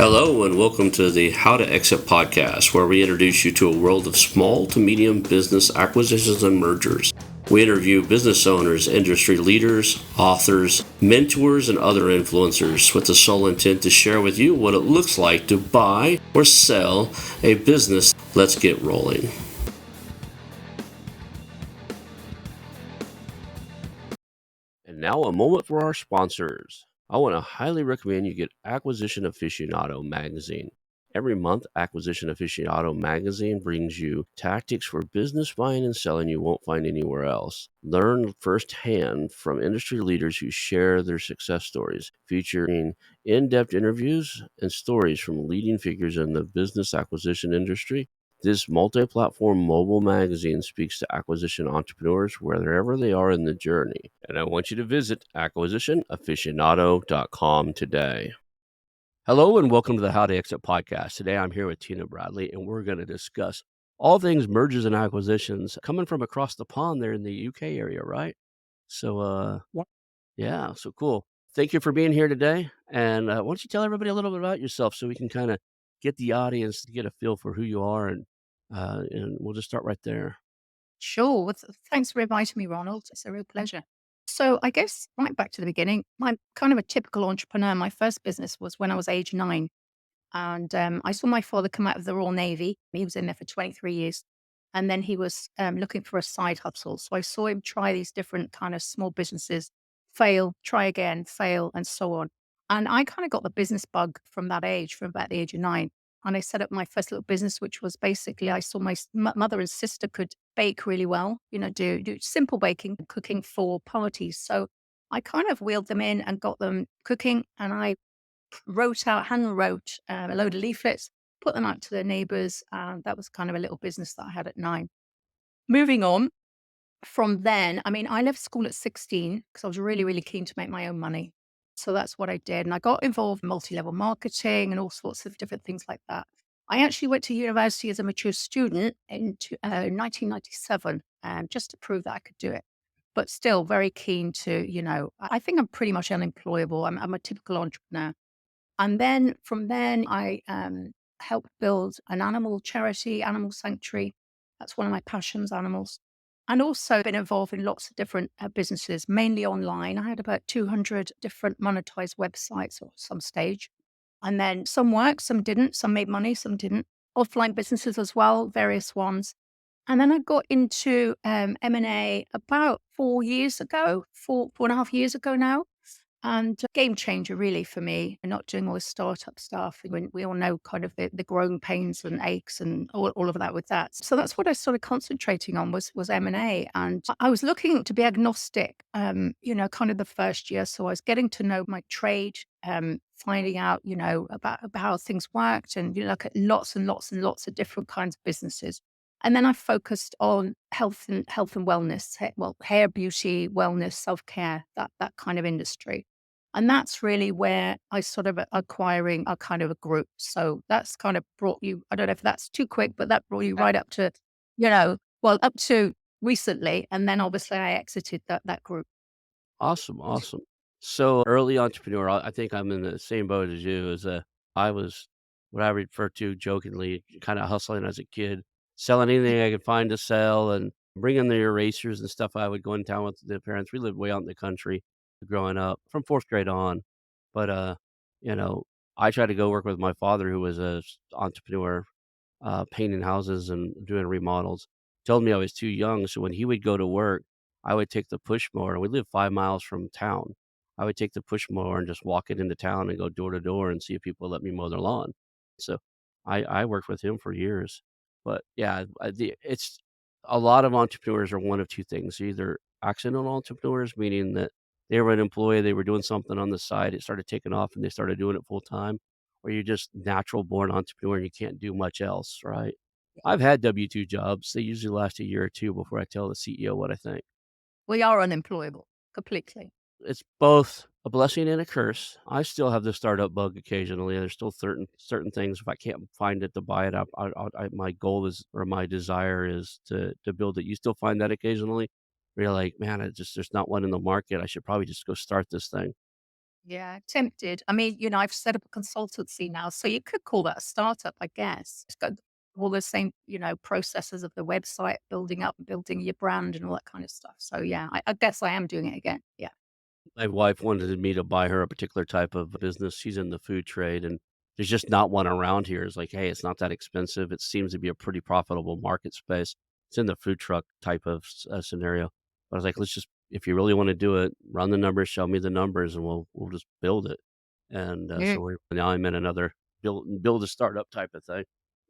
Hello, and welcome to the How to Exit podcast, where we introduce you to a world of small to medium business acquisitions and mergers. We interview business owners, industry leaders, authors, mentors, and other influencers with the sole intent to share with you what it looks like to buy or sell a business. Let's get rolling. And now a moment for our sponsors. I want to highly recommend you get Acquisition Aficionado magazine. Every month, Acquisition Aficionado magazine brings you tactics for business buying and selling you won't find anywhere else. Learn firsthand from industry leaders who share their success stories, featuring in-depth interviews and stories from leading figures in the business acquisition industry. This multi-platform mobile magazine speaks to acquisition entrepreneurs wherever they are in the journey. And I want you to visit acquisitionaficionado.com today. Hello and welcome to the How to Exit podcast. Today I'm here with Tina Bradley and we're going to discuss all things mergers and acquisitions coming from across the pond there in the UK area, right? So, yeah, so cool. Thank you for being here today. And why don't you tell everybody a little bit about yourself so we can kind of get the audience to get a feel for who you are, and we'll just start right there. Sure. Well, thanks for inviting me, Ronald. It's a real pleasure. So, I guess right back to the beginning, I'm kind of a typical entrepreneur. My first business was when I was age 9. And I saw my father come out of the Royal Navy. He was in there for 23 years. And then he was looking for a side hustle. So I saw him try these different kind of small businesses, fail, try again, fail, and so on. And I kind of got the business bug from that age, from about the age of 9. And I set up my first little business, which was basically I saw my mother and sister could bake really well, do simple baking, cooking for parties. So I kind of wheeled them in and got them cooking. And I hand wrote a load of leaflets, put them out to their neighbors. And that was kind of a little business that I had at 9. Moving on from then, I mean, I left school at 16 because I was really, really keen to make my own money. So that's what I did. And I got involved in multi-level marketing and all sorts of different things like that. I actually went to university as a mature student in 1997, just to prove that I could do it. But still very keen to, I think I'm pretty much unemployable. I'm a typical entrepreneur. And then from then, I helped build an animal charity, animal sanctuary. That's one of my passions, animals. And also been involved in lots of different businesses, mainly online. I had about 200 different monetized websites at some stage. And then some worked, some didn't, some made money, some didn't. Offline businesses as well, various ones. And then I got into M&A about 4 years ago, 4.5 years ago now. And game changer really for me, and not doing all this startup stuff. When we all know kind of the growing pains and aches and all of that with that. So that's what I started concentrating on was M&A. And I was looking to be agnostic, kind of the first year. So I was getting to know my trade, finding out, about how things worked and look at lots and lots and lots of different kinds of businesses. And then I focused on health and wellness, hair, beauty, wellness, self-care, that kind of industry. And that's really where I sort of acquiring a kind of a group. So that's kind of brought you, I don't know if that's too quick, but that brought you right up to, up to recently. And then obviously I exited that group. Awesome, awesome. So early entrepreneur, I think I'm in the same boat as you. I was what I refer to jokingly, kind of hustling as a kid, selling anything I could find to sell, and bringing the erasers and stuff. I would go in town with the parents. We lived way out in the country, growing up from fourth grade on. But you know, I tried to go work with my father, who was a entrepreneur, painting houses and doing remodels. Told me I was too young, so when he would go to work, I would take the push mower. We lived 5 miles from town. I would take the push mower and just walk it into town and go door to door and see if people would let me mow their lawn. So I worked with him for years. But yeah, it's a lot of entrepreneurs are one of two things: either accidental entrepreneurs, meaning that they were an employee, they were doing something on the side, it started taking off, and they started doing it full time, or you're just natural born entrepreneur and you can't do much else, right? I've had W-2 jobs. They usually last a year or 2 before I tell the CEO what I think. We are unemployable completely. It's both a blessing and a curse. I still have the startup bug occasionally. There's still certain things, if I can't find it to buy it up, my goal is, or my desire is to build it. You still find that occasionally? Where you're like, "Man, there's not one in the market. I should probably just go start this thing." Yeah, tempted. I mean, I've set up a consultancy now, so you could call that a startup, I guess. It's got all the same, processes of the website, building up, building your brand and all that kind of stuff. So yeah, I guess I am doing it again. Yeah. My wife wanted me to buy her a particular type of business. She's in the food trade, and there's just not one around here. It's like, hey, it's not that expensive. It seems to be a pretty profitable market space. It's in the food truck type of scenario. But I was like, let's just, if you really want to do it, run the numbers, show me the numbers, and we'll just build it. And Yeah. so now I'm in another build a startup type of thing,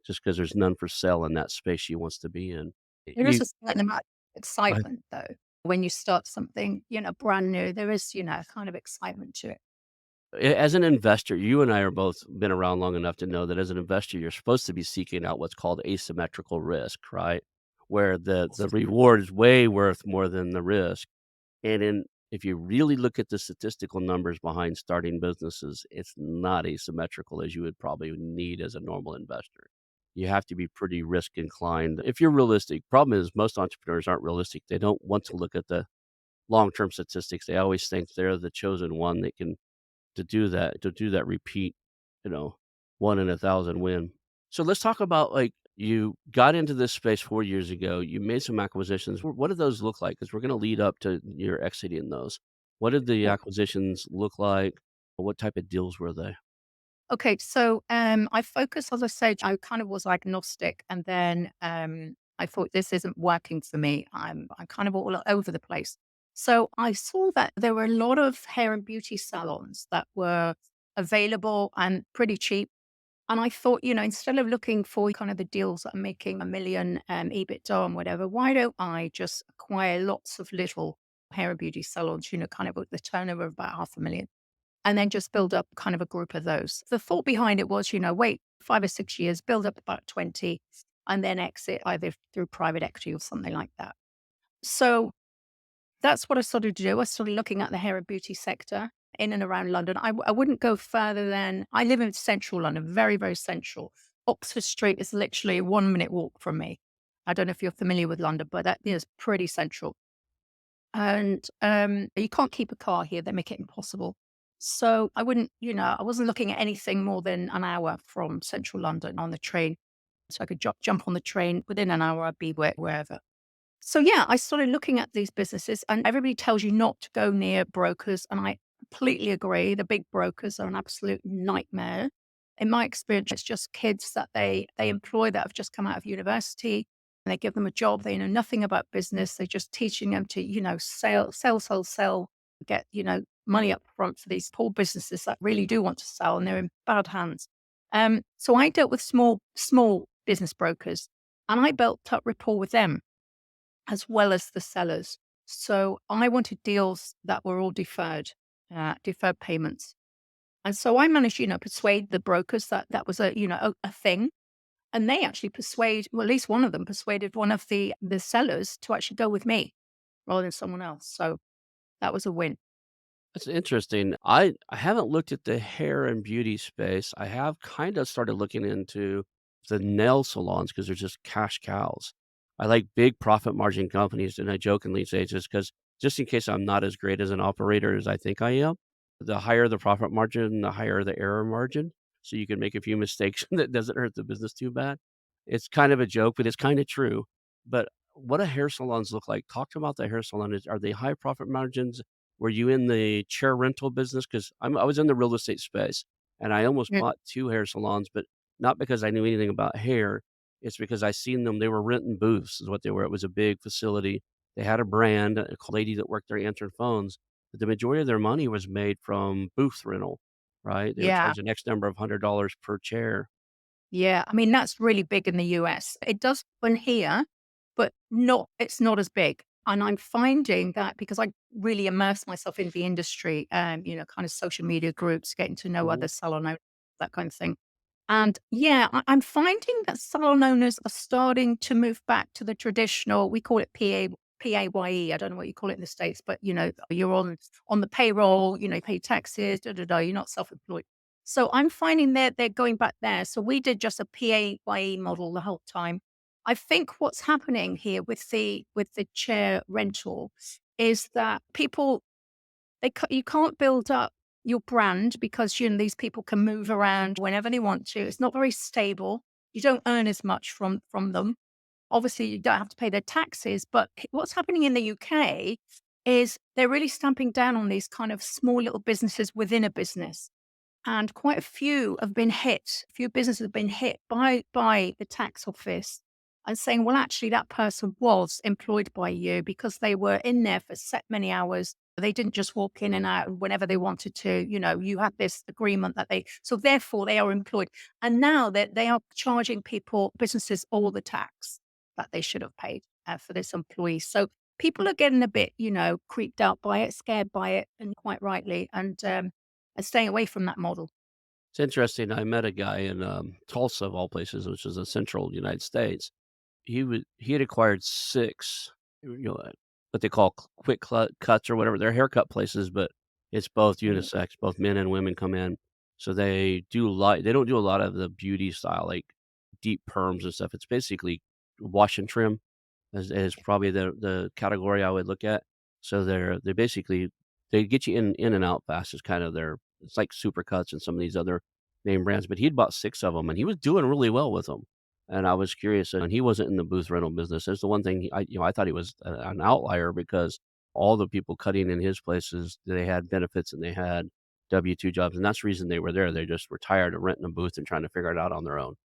just because there's none for sale in that space she wants to be in. There is You a certain amount of excitement though. When you start something, brand new, there is, kind of excitement to it. As an investor, you and I are both been around long enough to know that as an investor, you're supposed to be seeking out what's called asymmetrical risk, right? Where the reward is way worth more than the risk. And if you really look at the statistical numbers behind starting businesses, it's not asymmetrical as you would probably need as a normal investor. You have to be pretty risk inclined. If you're realistic, problem is most entrepreneurs aren't realistic. They don't want to look at the long-term statistics. They always think they're the chosen one that can to do that repeat, you know, 1 in 1,000 win. So let's talk about, like, you got into this space 4 years ago, you made some acquisitions. What did those look like? Because 'Cause we're gonna lead up to your exiting those. What did the acquisitions look like? What type of deals were they? Okay, so I focus, as I said, I kind of was agnostic, and then I thought this isn't working for me. I'm kind of all over the place. So I saw that there were a lot of hair and beauty salons that were available and pretty cheap. And I thought, instead of looking for kind of the deals that are making a million EBITDA and whatever, why don't I just acquire lots of little hair and beauty salons, kind of with the turnover of about 500,000, and then just build up kind of a group of those. The thought behind it was, wait 5 or 6 years, build up about 20, and then exit either through private equity or something like that. So that's what I started to do. I started looking at the hair and beauty sector in and around London. I wouldn't go further than, I live in central London, very, very central. Oxford Street is literally a 1 minute walk from me. I don't know if you're familiar with London, but that is pretty central. And you can't keep a car here, they make it impossible. So I wouldn't, I wasn't looking at anything more than an hour from central London on the train. So I could jump on the train within an hour, I'd be wherever. So yeah, I started looking at these businesses, and everybody tells you not to go near brokers. And I completely agree. The big brokers are an absolute nightmare. In my experience, it's just kids that they employ that have just come out of university, and they give them a job. They know nothing about business. They're just teaching them to, sell, get, money up front for these poor businesses that really do want to sell, and they're in bad hands. So I dealt with small business brokers, and I built up rapport with them as well as the sellers. So I wanted deals that were all deferred payments. And so I managed, persuade the brokers that that was a thing. And they actually well, at least one of them persuaded one of the sellers to actually go with me rather than someone else. So that was a win. That's interesting. I haven't looked at the hair and beauty space. I have kinda started looking into the nail salons because 'cause they're just cash cows. I like big profit margin companies, and I jokingly say just in case I'm not as great as an operator as I think I am, the higher the profit margin, the higher the error margin, so you can make a few mistakes that doesn't hurt the business too bad. It's kind of a joke, but it's kinda true. But what do hair salons look like? Talk to me about the hair salon. Are they high profit margins? Were you in the chair rental business? Because I was in the real estate space, and I almost Mm. bought 2 hair salons, but not because I knew anything about hair. It's because I seen them. They were renting booths is what they were. It was a big facility. They had a brand, a lady that worked there answering phones, but the majority of their money was made from booth rental, right? They were Yeah. charging X number of $100 per chair. Yeah. I mean, that's really big in the US. It does happen here, but it's not as big. And I'm finding that because I really immerse myself in the industry, kind of social media groups, getting to know Mhm. other salon owners, that kind of thing. And yeah, I'm finding that salon owners are starting to move back to the traditional, we call it PAYE. I don't know what you call it in the States, but you're on the payroll, you pay taxes, you're not self-employed. So I'm finding that they're going back there. So we did just a PAYE model the whole time. I think what's happening here with the chair rental is that people you can't build up. your brand because, these people can move around whenever they want to. It's not very stable. You don't earn as much from them. Obviously, you don't have to pay their taxes, but what's happening in the UK is they're really stamping down on these kind of small little businesses within a business. And quite a few have been hit. A few businesses have been hit by the tax office and saying, well, actually, that person was employed by you because they were in there for set many hours. They didn't just walk in and out whenever they wanted to. You had this agreement that so therefore they are employed. And now that they are charging businesses, all the tax that they should have paid for this employee. So people are getting a bit, creeped out by it, scared by it, and quite rightly. And staying away from that model. It's interesting. I met a guy in, Tulsa, of all places, which is the central United States. He had acquired 6, what they call quick cuts or whatever. They're haircut places, but it's both Mm. unisex, both men and women come in. So they don't do a lot of the beauty style, like deep perms and stuff. It's basically wash and trim is probably the category I would look at. So they basically they get you in and out fast is kind of it's like Supercuts and some of these other name brands, but he'd bought 6 of them and he was doing really well with them. And I was curious, and he wasn't in the booth rental business. That's the one thing I thought he was an outlier because all the people cutting in his places, they had benefits and they had W-2 jobs, and that's the reason they were there. They just were tired of renting a booth and trying to figure it out on their own.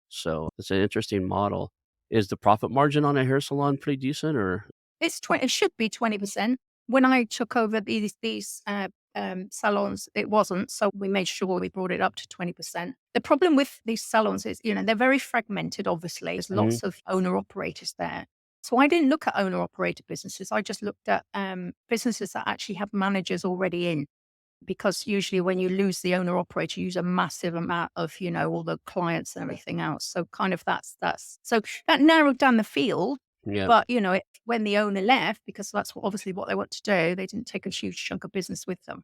So it's an interesting model. Is the profit margin on a hair salon pretty decent, or It should be 20%. When I took over these salons, it wasn't. So we made sure we brought it up to 20%. The problem with these salons is, they're very fragmented, obviously. There's Mhm. lots of owner operators there. So I didn't look at owner operator businesses. I just looked at businesses that actually have managers already in. Because usually when you lose the owner operator, you use a massive amount of, all the clients and everything else. So kind of so that narrowed down the field. Yeah. But, when the owner left, because that's obviously what they want to do, they didn't take a huge chunk of business with them.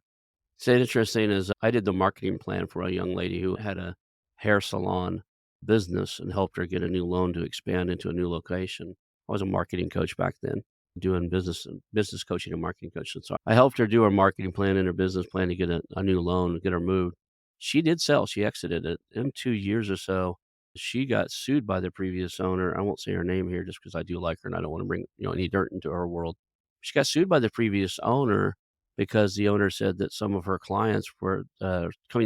So interesting is I did the marketing plan for a young lady who had a hair salon business and helped her get a new loan to expand into a new location. I was a marketing coach back then, doing business coaching and marketing coaching. So I helped her do her marketing plan and her business plan to get a new loan, get her moved. She did sell. She exited it in 2 years or so. She got sued by the previous owner. I won't say her name here just because I do like her and I don't want to bring any dirt into her world. She got sued by the previous owner because the owner said that some of her clients were,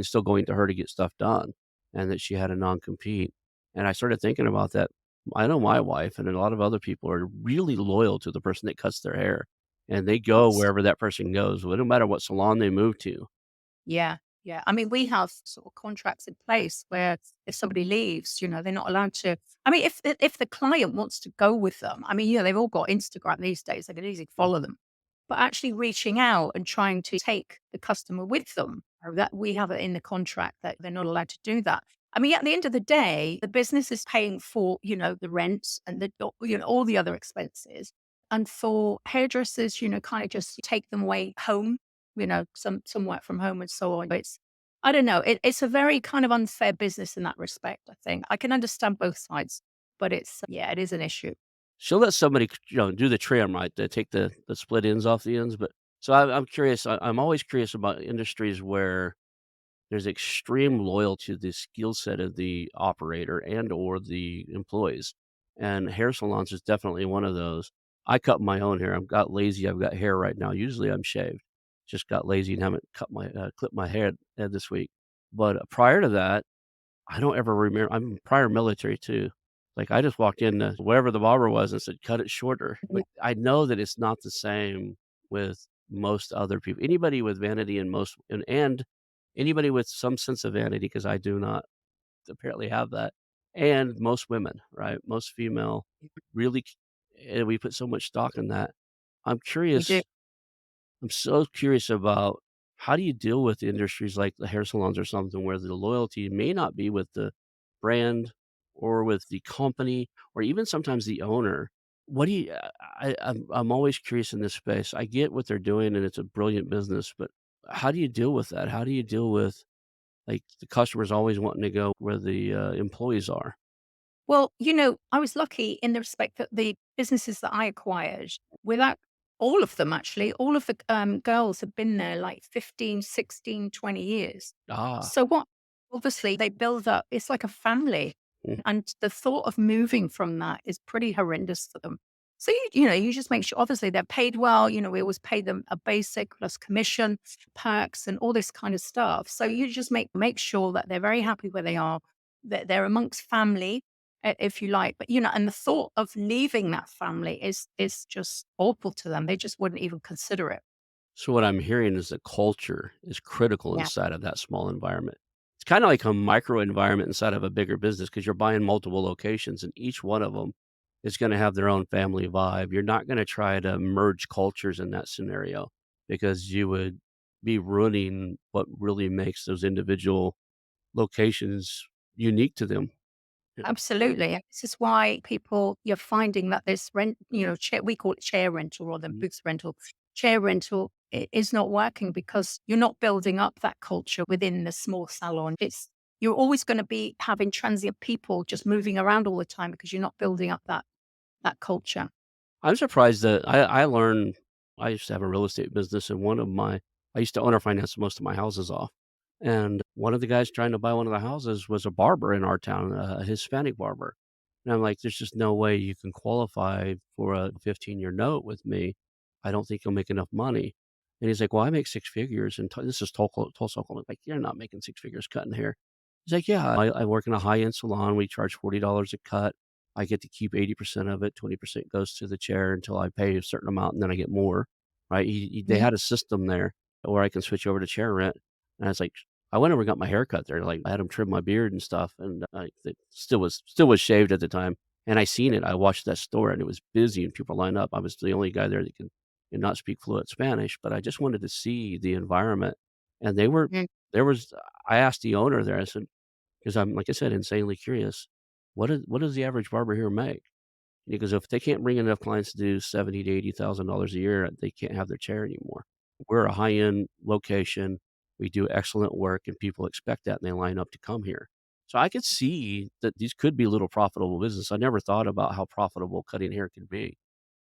still going to her to get stuff done and that she had a non-compete, and I started thinking about that. I know my wife and a lot of other people are really loyal to the person that cuts their hair, and they go Yes. wherever that person goes. Well, it don't matter what salon they move to. Yeah. Yeah. I mean, we have sort of contracts in place where if somebody leaves, they're not allowed to. I mean, if the client wants to go with them, I mean, they've all got Instagram these days. They can easily follow them. But actually reaching out and trying to take the customer with them, or that we have it in the contract that they're not allowed to do that. I mean, at the end of the day, the business is paying for, the rents and all the other expenses. And for hairdressers, kind of just take them away home, some work from home and so on. I don't know. It's a very kind of unfair business in that respect, I think. I can understand both sides, but yeah, it is an issue. She'll let somebody, do the trim, right? To take the split ends off the ends, but so I'm curious. I'm always curious about industries where there's extreme loyalty to the skill set of the operator and or the employees, and hair salons is definitely one of those. I cut my own hair. I've got lazy. I've got hair right now. Usually I'm shaved. Just got lazy and haven't clipped my head this week. But prior to that, I don't ever remember. I'm prior military too. Like I just walked in to wherever the barber was and said, "Cut it shorter." Yeah. But I know that it's not the same with most other people. Anybody with vanity and anybody with some sense of vanity, because I do not apparently have that, and most women, right? Most female really, and we put so much stock in that. I'm We do. curious I'm so curious about how do you deal with industries like the hair salons or something where the loyalty may not be with the brand or with the company or even sometimes the owner. What do you I'm always curious in this space. I get what they're doing and it's a brilliant business, but how do you deal with that? How do you deal with like the customers always wanting to go where the employees are? Well, I was lucky in the respect that the businesses that I acquired, without All of them, actually. All of the, girls have been there like 15, 16, 20 years. Ah, So what obviously, they build up it's like a family, mm. and the thought of moving from that is pretty horrendous for them. So, you just make sure obviously, they're paid well, we always pay them a basic plus commission, perks, and all this kind of stuff. So you just make sure that they're very happy where they are, that they're amongst family, if you like. But, and the thought of leaving that family is just awful to them. They just wouldn't even consider it. So what I'm hearing is that culture is critical Yeah, inside of that small environment. It's kinda like a micro environment inside of a bigger business because 'cause you're buying multiple locations, and each one of them is gonna have their own family vibe. You're not gonna try to merge cultures in that scenario because you would be ruining what really makes those individual locations unique to them. Yeah. absolutely. And this is why you're finding that this rent, we call it chair rental rather than Mhm. booth rental. Chair rental is not working because you're not building up that culture within the small salon. You're always going to be having transient people just moving around all the time because you're not building up that culture. I'm surprised that I learned I used to have a real estate business, and I used to owner finance most of my houses off, and one of the guys trying to buy one of the houses was a barber in our town, a Hispanic barber, and I'm like, "There's just no way you can qualify for a 15-year note with me. I don't think you'll make enough money." And he's like, "Well, I make 6 figures," and this is Tulsa, Oklahoma. Like, "You're not making 6 figures cutting hair." He's like, "Yeah, I work in a high-end salon. We charge $40 a cut. I get to keep 80% of it, 20% goes to the chair until I pay a certain amount, and then I get more," right? They Mhm. had a system there where I can switch over to chair rent, and I was like, I went over and got my hair cut there, like, I had him trim my beard and stuff, and it still was shaved at the time, and I seen it. I watched that store, and it was busy, and people lined up. I was the only guy there that could not speak fluent Spanish, but I just wanted to see the environment, and Mm. there was I asked the owner there, I said, 'cause I'm, like I said, insanely curious. What does the average barber here make? Because if they can't bring enough clients to do 70 to $80,000 a year, they can't have their chair anymore. We're a high-end location. We do excellent work, and people expect that, and they line up to come here. So I could see that these could be little profitable business. I never thought about how profitable cutting hair could be,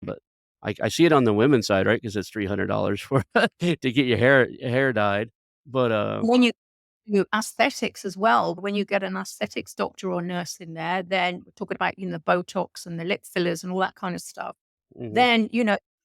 but I see it on the women's side, right? Because it's $300 for to get your hair dyed, but, When you aesthetics as well. When you get an aesthetics doctor or nurse in there, then we're talking about, the Botox and the lip fillers and all that kind of stuff. mhm. Then,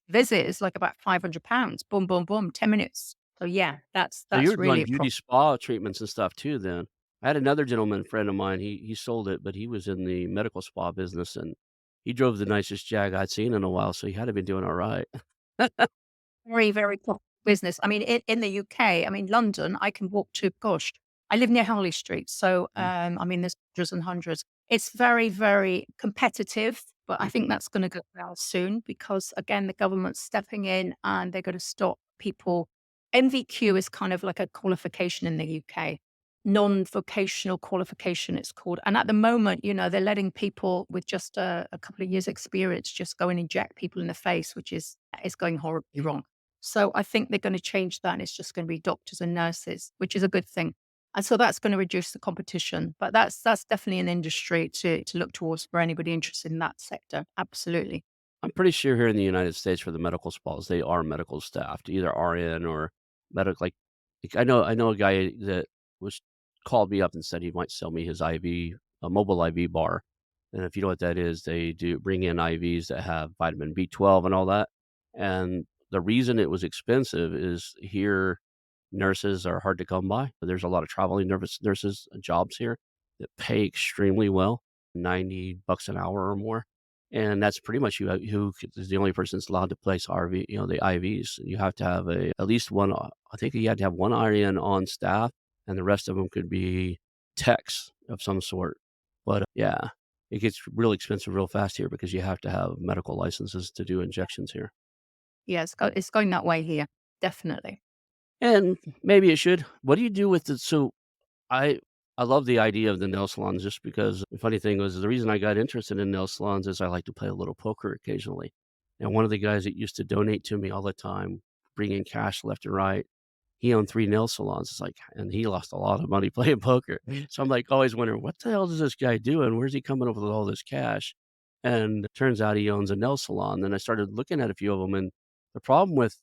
visit is like about £500. Boom, boom, boom, 10 minutes. So yeah, that's So you're that's really doing a beauty pro spa treatments and stuff too then? I had another gentleman friend of mine, he sold it, but he was in the medical spa business, and he drove the nicest Jag I'd seen in a while, so he had to been doing alright. very, very cool business. I mean, in the UK, I mean, London, I can walk to, gosh, I live near Harley Street. So, Mm, I mean, there's hundreds and hundreds. It's very, very competitive, but I mm. think that's going to go well soon because, again, the government's stepping in and they're going to stop people. MVQ is kind of like a qualification in the UK, non-vocational qualification, it's called. And at the moment, they're letting people with just a couple of years' experience just go and inject people in the face, which is going horribly wrong. So I think they're going to change that, and it's just going to be doctors and nurses, which is a good thing. And so that's going to reduce the competition. But that's definitely an industry to look towards for anybody interested in that sector. Absolutely. I'm pretty sure here in the United States for the medical spas, they are medical staffed, either RN or like I know a guy that was called me up and said he might sell me his IV, a mobile IV bar. And if you know what that is, they do bring in IVs that have vitamin B12 and all that. And the reason it was expensive is here nurses are hard to come by. There's a lot of traveling nurses jobs here that pay extremely well, 90 bucks an hour or more. And that's pretty much who is the only person that's allowed to place RV, the IVs. You have to have at least one. I think you had to have one RN on staff, and the rest of them could be techs of some sort. But yeah, it gets real expensive real fast here because you have to have medical licenses to do injections here. Yeah, it's going that way here. Definitely. And maybe it should. What do you do with it? So I I love the idea of the nail salons just because the funny thing was the reason I got interested in nail salons is I like to play a little poker occasionally. And one of the guys that used to donate to me all the time, bring in cash left and right, he owned 3 nail salons. It's like and he lost a lot of money playing poker. So I'm like always wondering, what the hell is this guy doing? Where's he coming up with all this cash? And it turns out he owns a nail salon. Then I started looking at a few of them, and The problem with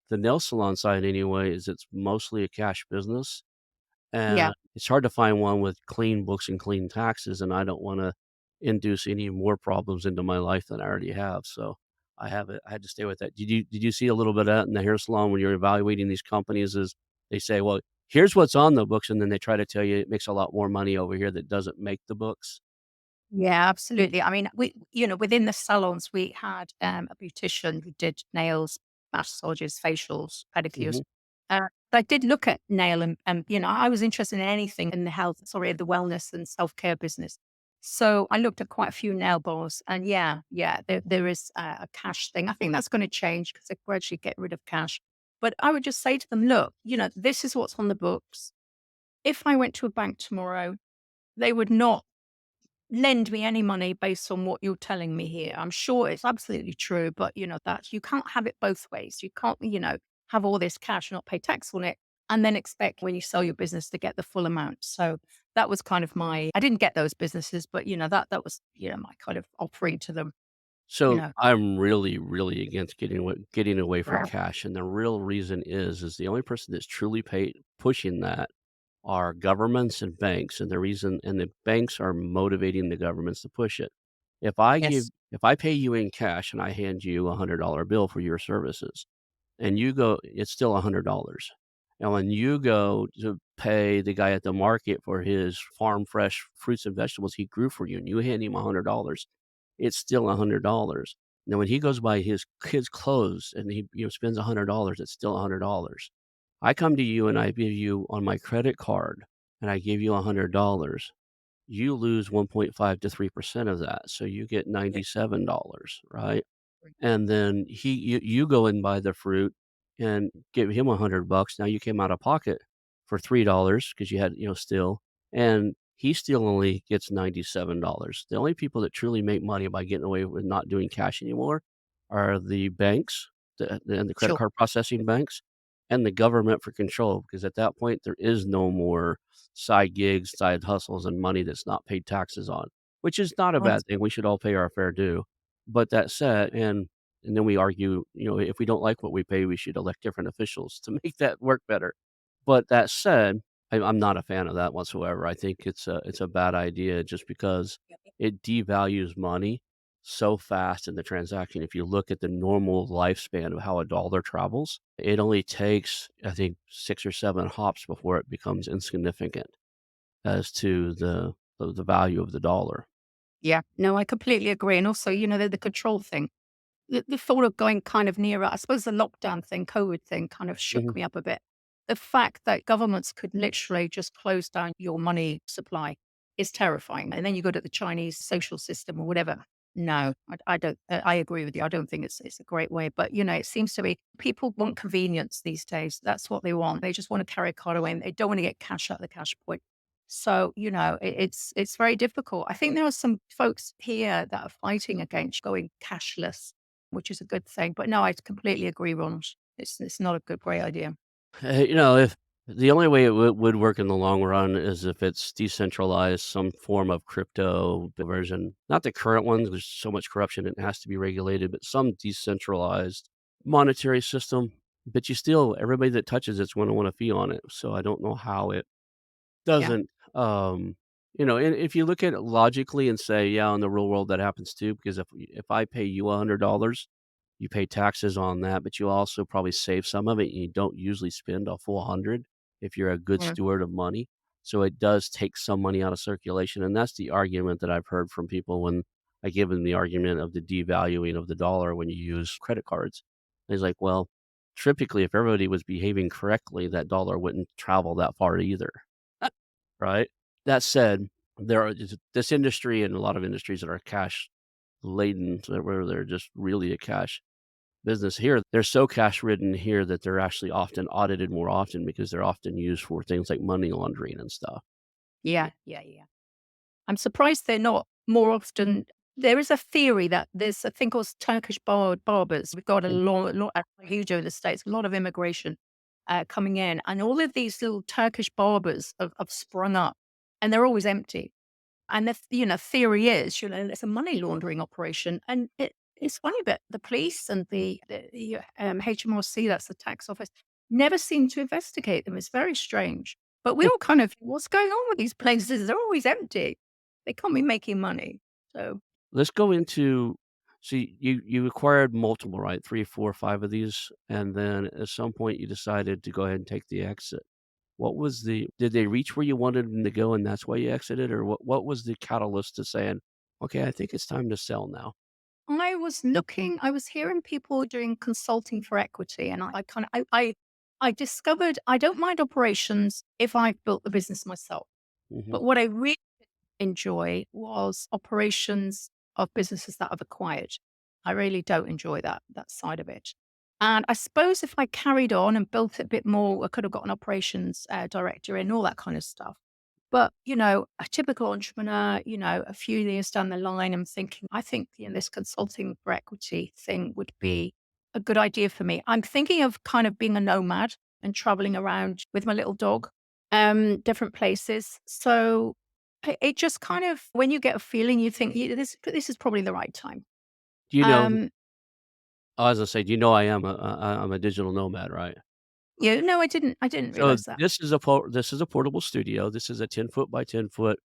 the nail salon side anyway is it's mostly a cash business, Yeah. and it's hard to find one with clean books and clean taxes, and I don't wanna induce any more problems into my life than I already have, so I had to stay with that. Did you see a little bit of that in the hair salon when you're evaluating these companies is they say, "Well, here's what's on the books," and then they try to tell you it makes a lot more money over here that doesn't make the books? Yeah, absolutely. I mean, within the salons, we had a beautician who did nails, massages, facials, pedicures. Mhm. I did look at nail and, I was interested in anything in the health, sorry, the wellness and self care business. So I looked at quite a few nail bars, and yeah, there is a cash thing. I think that's going to change because they gradually get rid of cash. But I would just say to them, look, this is what's on the books. If I went to a bank tomorrow, they would not lend me any money based on what you're telling me here. I'm sure it's absolutely true, but that you can't have it both ways. You can't, have all this cash and not pay tax on it and then expect when you sell your business to get the full amount. So that was kind of I didn't get those businesses, but that was, my kind of offering to them, you So, know. I'm really, really against getting away from Yeah. cash, and the real reason is the only person that's truly pushing that are governments and banks, and the banks are motivating the governments to push it. Yes. If I pay you in cash and I hand you $100 bill for your services, and you go it's still $100. And when you go to pay the guy at the market for his farm fresh fruits and vegetables he grew for you, and you hand him $100, it's still $100. Now when he goes buy his kids' clothes and he, spends $100, it's still $100. I come to you and I give you on my credit card, and I give you $100, you lose 1.5 to 3% of that, so you get Yeah. $97, right? And then you go and buy the fruit and give him 100 bucks. Now you came out of pocket for $3 because you had, still, and he still only gets $97. The only people that truly make money by getting away with not doing cash anymore are the banks, and the credit Sure. card processing banks, and the government for control, because at that point, there is no more side gigs, side hustles, and money that's not paid taxes on, which is not a Right. bad thing. We should all pay our fair due. But that said, and then we argue, if we don't like what we pay, we should elect different officials to make that work better. But that said, I'm not a fan of that whatsoever. I think it's a bad idea just because it devalues money so fast in the transaction. If you look at the normal lifespan of how a dollar travels, it only takes, I think, 6 or 7 hops before it becomes insignificant as to the value of the dollar. Yeah. No, I completely agree. And also, the control thing. The thought of going kind of nearer, I suppose the lockdown thing, COVID thing kind of shook Mhm. me up a bit. The fact that governments could literally just close down your money supply is terrifying. And then you go to the Chinese social system or whatever. No, I don't. I agree with you. I don't think it's a great way. But it seems to be people want convenience these days. That's what they want. They just want to carry a card away, and they don't want to get cash at the cash point. So it's very difficult. I think there are some folks here that are fighting against going cashless, which is a good thing. But no, I completely agree, Ronald. It's not a great idea. If the only way it would work in the long run is if it's decentralized, some form of crypto version. Not the current ones, there's so much corruption, it has to be regulated, but some decentralized monetary system. But everybody that touches it's going to want a fee on it. So I don't know how it Yeah. doesn't, and if you look at it logically and say, yeah, in the real world that happens too, because if I pay you $100, you pay taxes on that, but you also probably save some of it. And you don't usually spend a full 100 if you're a good Mm. steward of money. So it does take some money out of circulation, and that's the argument that I've heard from people when I give them the argument of the devaluing of the dollar when you use credit cards. And he's like, well, typically, if everybody was behaving correctly, that dollar wouldn't travel that far either. Right? That said, there are this industry and a lot of industries that are cash laden, so where they're just really a cash business here. They're so cash ridden here that they're actually often audited more often because they're often used for things like money laundering and stuff. Yeah. Yeah. Yeah. I'm surprised they're not more often. There is a theory that there's a thing called Turkish barbers. We've got Mm. huge over the States, a lot of immigration coming in. And all of these little Turkish barbers have sprung up and they're always empty. And the theory is, it's a money laundering operation. And It's funny that the police and the HMRC, that's the tax office, never seem to investigate them. It's very strange. But we all kind of, what's going on with these places? They're always empty. They can't be making money. So Let's go into you acquired multiple, right? 3, 4, 5 of these, and then at some point you decided to go ahead and take the exit. What was the did they reach where you wanted them to go and that's why you exited, or what was the catalyst to saying, "Okay, I think it's time to sell now?" I was hearing people doing consulting for equity, and I kind of, I discovered I don't mind operations if I've built the business myself. Mhm. But what I really enjoy was operations of businesses that I've acquired. I really don't enjoy that side of it. And I suppose if I carried on and built it a bit more, I could have got an operations director in, all that kind of stuff. But a typical entrepreneur, a few years down the line, I'm thinking, I think this consulting for equity thing would be a good idea for me. I'm thinking of kind of being a nomad and traveling around with my little dog, different places. So it just kind of, when you get a feeling, you think, "Yeah, this is probably the right time." Do you know Um, I was gonna say, do you know I am I'm a digital nomad, right? yeah, no, I didn't So realize that. this is a portable studio. This is a 10-foot by 10-foot,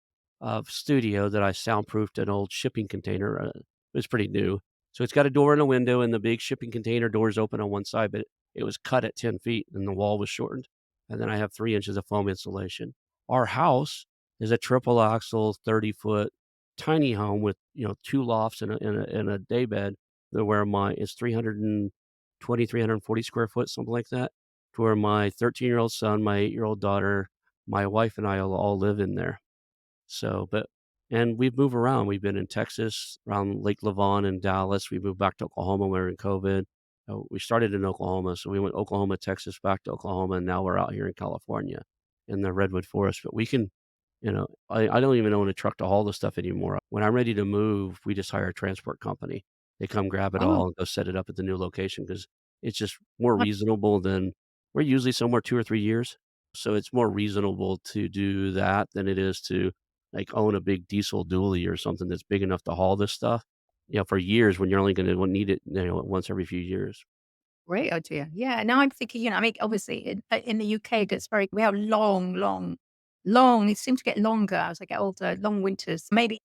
studio that I soundproofed an old shipping container, it's pretty new. So it's got a door and a window, and the big shipping container doors open on one side, but it was cut at 10 feet, and the wall was shortened, and then I have 3 inches of foam insulation. Our house is a triple axle, 30-foot tiny home with, 2 lofts and a daybed, where my it's 340 square foot, something like that, to where my 13-year-old son, my 8-year-old daughter, my wife, and I will all live in there. So, but and we've moved around. We've been in Texas, around Lake Lavon and Dallas. We moved back to Oklahoma when we were in COVID. We started in Oklahoma, so we went Oklahoma, Texas, back to Oklahoma, and now we're out here in California in the redwood forest. But we can, I don't even own a truck to haul the stuff anymore. When I'm ready to move, we just hire a transport company. They come grab it Oh, all and go set it up at the new location because it's just more right. reasonable than we're usually somewhere 2 or 3 years. So it's more reasonable to do that than it is to, like, own a big diesel dually or something that's big enough to haul this stuff, for years when you're only gonna need it, once every few years. Great idea. Yeah. Now I'm thinking, I mean, obviously in the UK, it gets we have long, it seems to get longer as I get older, long winters. Maybe,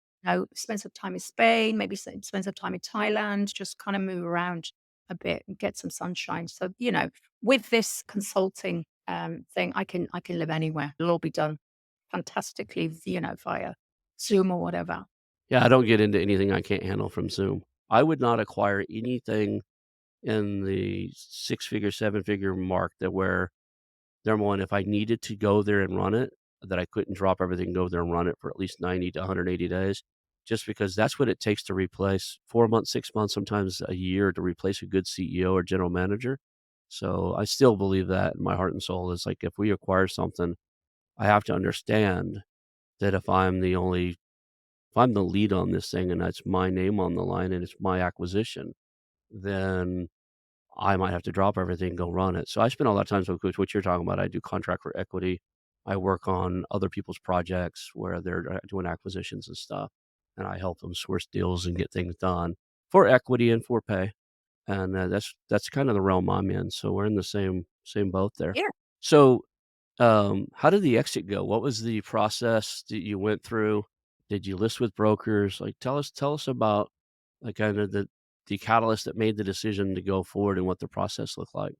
spend some time in Spain, maybe spend some time in Thailand, just kind of move around a bit and get some sunshine. So, with this consulting thing, I can live anywhere. It'll all be done fantastically, via Zoom or whatever. Yeah, I don't get into anything I can't handle from Zoom. I would not acquire anything in the six-figure, seven-figure mark that where, number 1, if I needed to go there and run it, that I couldn't drop everything, go there and run it for at least 90 to 180 days, just because that's what it takes to replace 4 months, 6 months, sometimes a year to replace a good CEO or general manager. So, I still believe that in my heart and soul is, like, if we acquire something, I have to understand that if I'm the lead on this thing and that's my name on the line and it's my acquisition, then I might have to drop everything and go run it. So I spend a lot of time with what you're talking about. I do contract for equity. I work on other people's projects where they're doing acquisitions and stuff, and I help them source deals and get things done for equity and for pay. And that's kind of the realm I'm in. So we're in the same boat there. Yeah. So how did the exit go? What was the process that you went through? Did you list with brokers? Like, tell us about, like, kind of the catalyst that made the decision to go forward and what the process looked like.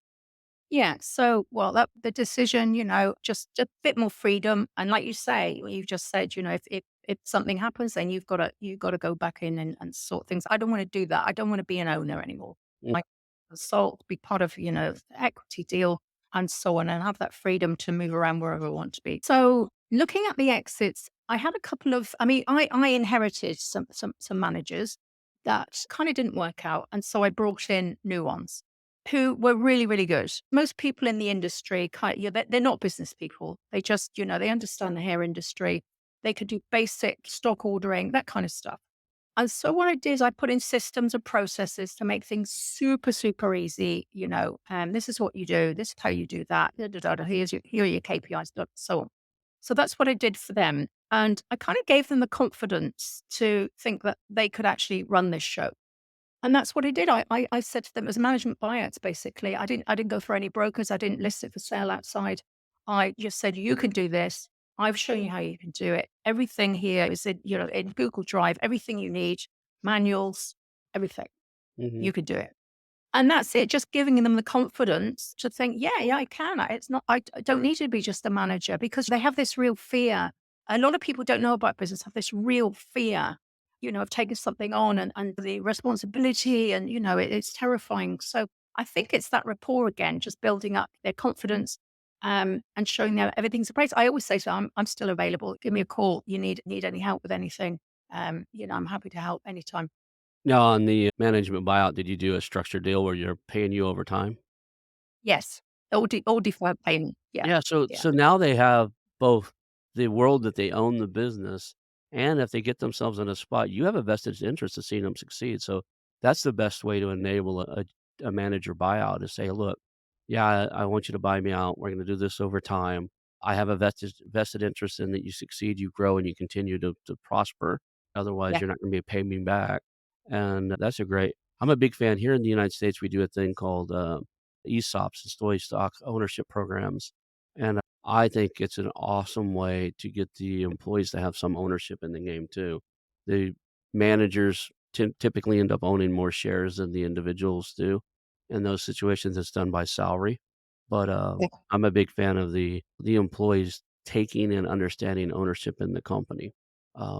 Yeah. So, well, that the decision, just a bit more freedom. And like you say, what you've just said, if something happens, then you've got to go back in and sort things. I don't want to do that. I don't want to be an owner anymore. Mm, I consult, be part of, the equity deal and so on, and have that freedom to move around wherever I want to be. So looking at the exits, I had a couple of, I mean, I inherited some managers that kind of didn't work out. And so I brought in new ones who were really, really good. Most people in the industry, they're not business people. They just, they understand the hair industry. They could do basic stock ordering, that kind of stuff. And so what I did is I put in systems and processes to make things super, super easy. This is what you do. This is how you do that. Da, da, da, da. Here are your KPIs, so on. So that's what I did for them. And I kind of gave them the confidence to think that they could actually run this show. And that's what I did. I said to them, it was management buyouts, basically. I didn't go for any brokers. I didn't list it for sale outside. I just said, you can do this. I've shown you how you can do it. Everything here is in Google Drive, everything you need, manuals, everything. Mhm. You could do it. And that's it, just giving them the confidence to think, "Yeah, yeah, I can. It's not I don't need to be just a manager," because they have this real fear. A lot of people don't know about business, have this real fear, of taking something on and the responsibility and, it's terrifying. So I think it's that rapport again, just building up their confidence, and showing them everything's in place. I always say to them, I'm still available. Give me a call. You need any help with anything. I'm happy to help anytime. Now on the management buyout, did you do a structured deal where you're paying you over time? Yes. All deferred payment. Yeah. Yeah, so Yeah. now they have both the world that they own the business, and if they get themselves in a spot, you have a vested interest in seeing them succeed, so that's the best way to enable a manager buyout is say, "Look, yeah, I want you to buy me out. We're gonna do this over time. I have a vested interest in that you succeed, you grow, and you continue to prosper. Otherwise, Yeah. you're not gonna be paying me back." And that's a great I'm a big fan. Here in the United States, we do a thing called, ESOPs, employee stock ownership programs. And I think it's an awesome way to get the employees to have some ownership in the game too. The managers typically end up owning more shares than the individuals do. In those situations, it's done by salary. But I'm a big fan of the employees taking and understanding ownership in the company.